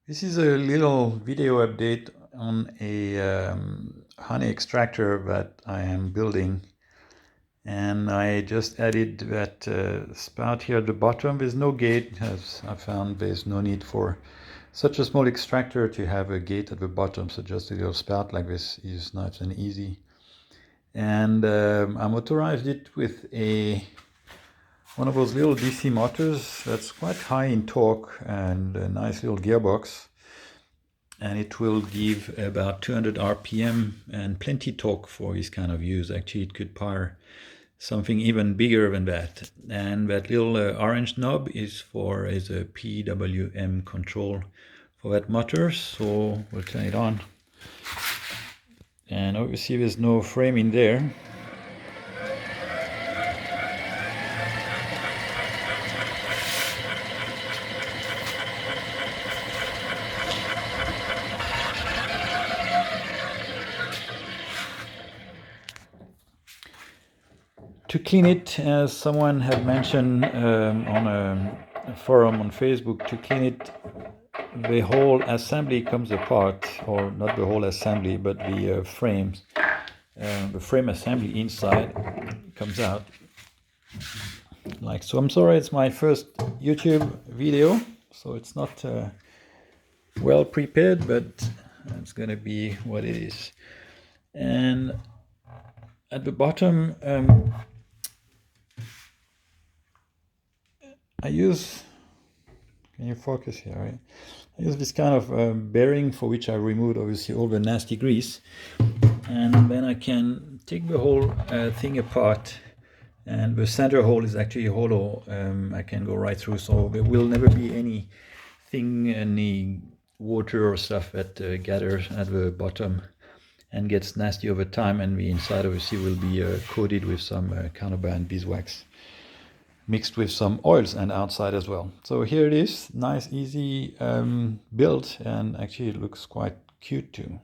This is a little video update on a honey extractor that I am building, and I just added that spout here at the bottom. There's no gate, as I found there's no need for such a small extractor to have a gate at the bottom, so just a little spout like this is nice and easy. And I motorized it with one of those little DC motors that's quite high in torque and a nice little gearbox, and it will give about 200 RPM and plenty torque for this kind of use. Actually, it could power something even bigger than that. And that little orange knob is a PWM control for that motor, so we'll turn it on. And obviously there's no frame in there. To clean it, as someone had mentioned on a forum on Facebook, to clean it, the whole assembly comes apart, or not the whole assembly, but the the frame assembly inside comes out like so. I'm sorry, it's my first YouTube video, so it's not well prepared, but it's gonna be what it is. And at the bottom, I use, can you focus here, right? I use this kind of bearing, for which I removed obviously all the nasty grease, and then I can take the whole thing apart, and the center hole is actually hollow. I can go right through, so there will never be any water or stuff that gathers at the bottom and gets nasty over time, and the inside obviously will be coated with some carnauba and beeswax, mixed with some oils, and outside as well. So here it is, nice easy build, and actually it looks quite cute too.